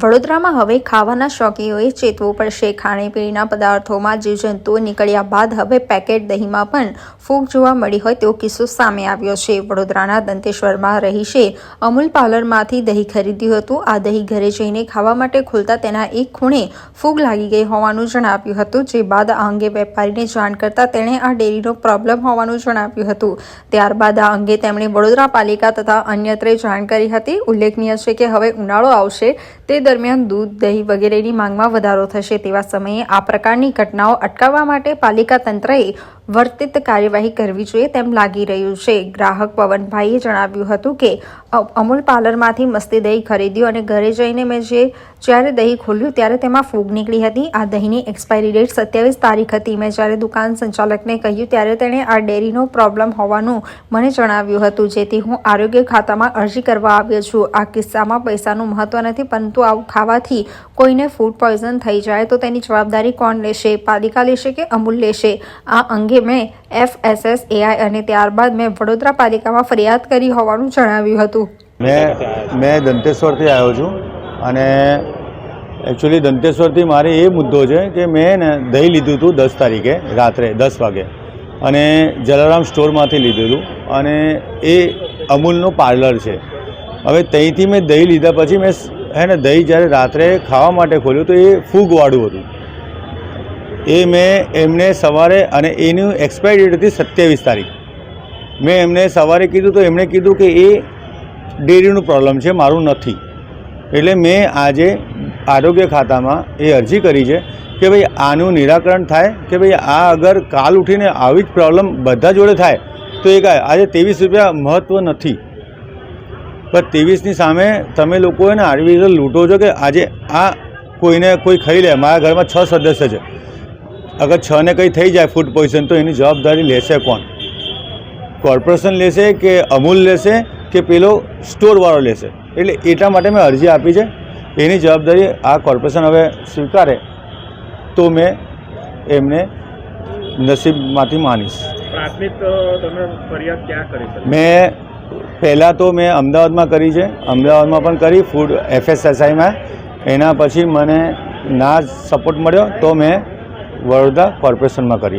વડોદરામાં હવે ખાવાના શોખીઓએ ચેતવું પડશે। ખાણીપીણીના પદાર્થોમાં જીવજંતુઓ નીકળ્યા બાદ હવે પેકેટ દહીંમાં પણ ફૂગ જોવા મળી હોય તેવો કિસ્સો સામે આવ્યો છે। વડોદરાના દંતેશ્વરમાં રહીશે અમૂલ પાર્લરમાંથી દહીં ખરીદ્યું હતું। આ દહીં ઘરે જઈને ખાવા માટે ખોલતા તેના એક ખૂણે ફૂગ લાગી ગઈ હોવાનું જણાવ્યું હતું, જે બાદ આ અંગે વેપારીને જાણ કરતા તેણે આ ડેરીનો પ્રોબ્લેમ હોવાનું જણાવ્યું હતું। ત્યારબાદ આ અંગે તેમણે વડોદરા પાલિકા તથા અન્યત્રે જાણ કરી હતી। ઉલ્લેખનીય છે કે હવે ઉનાળો આવશે તે દરમિયાન દૂધ, દહીં વગેરેની માંગમાં વધારો થશે। તેવા સમયે આ પ્રકારની ઘટનાઓ અટકાવવા માટે પાલિકા તંત્રએ વર્તિત કાર્યવાહી કરવી જોઈએ તેમ લાગી રહ્યું છે। ગ્રાહક પવનભાઈએ જણાવ્યું હતું કે અમૂલ પાર્લરમાંથી મસ્તી દહીં ખરીદ્યું અને ઘરે જઈને મેં જ્યારે દહીં ખોલ્યું ત્યારે તેમાં ફૂગ નીકળી હતી। આ દહીંની એક્સપાયરી ડેટ 27 તારીખ હતી। મેં જ્યારે દુકાન સંચાલકને કહ્યું ત્યારે તેણે આ ડેરીનો પ્રોબ્લેમ હોવાનું મને જણાવ્યું હતું, જેથી હું આરોગ્ય ખાતામાં અરજી કરવા આવ્યો છું। આ કિસ્સામાં પૈસાનું મહત્વ નથી, પરંતુ આવું ખાવાથી કોઈને ફૂડ પોઈઝન થઈ જાય તો તેની જવાબદારી કોણ લેશે? પાલિકા લેશે કે અમૂલ લેશે? આ અંગે મેં FSSAI અને ત્યારબાદ મેં વડોદરા પાલિકામાં ફરિયાદ કરી હોવાનું જણાવ્યું હતું। મેં દંતેશ્વરથી આવ્યો છું અને એકચ્યુઅલી દંતેશ્વરથી મારે એ મુદ્દો છે કે મેં ને દહીં લીધું હતું 10 તારીખે રાત્રે 10 વાગે અને જલારામ સ્ટોરમાંથી લીધું હતું અને એ અમૂલનું પાર્લર છે। હવે ત્યાંથી મેં દહીં લીધા પછી મેં દહીં જ્યારે રાત્રે ખાવા માટે ખોલ્યું તો એ ફૂગવાળું હતું। એ મેં એમને સવારે અને એનું એક્સપાયરી ડેટ હતી 27 તારીખ। મેં એમને સવારે કીધું તો એમણે કીધું કે એ ડેરીનું પ્રોબ્લેમ છે, મારું નથી। એટલે મેં આજે આરોગ્ય ખાતામાં એ અરજી કરી છે કે ભાઈ આનું નિરાકરણ થાય કે ભાઈ આ અગર કાલ ઉઠીને આવી જ પ્રોબ્લેમ બધા જોડે થાય તો એ કાંઈ આજે 23 રૂપિયા મહત્ત્વ નથી, પણ 23ની સામે તમે લોકો એને આવી રીતે લૂંટો છો કે આજે આ કોઈને કોઈ ખાઈ લે। મારા ઘરમાં 6 સદસ્ય છે, અગર 6ને કંઈ થઈ જાય ફૂડ પોઈઝન તો એની જવાબદારી લેશે કોણ? કોર્પોરેશન લેશે કે અમૂલ લેશે કે પેલો સ્ટોરવાળો લેશે? એટલે એટલા માટે મેં અરજી આપી છે। એની જવાબદારી આ કોર્પોરેશન હવે સ્વીકારે તો મેં એમને નસીબમાંથી માનીશ। પ્રાથમિક તમે ફરિયાદ ક્યાં કરી છે? મેં પહેલાં તો મેં અમદાવાદમાં કરી છે, અમદાવાદમાં પણ કરી ફૂડ FSSAIમાં। એના પછી મને ના સપોર્ટ મળ્યો તો મેં વડોદરા કોર્પોરેશનમાં કરી।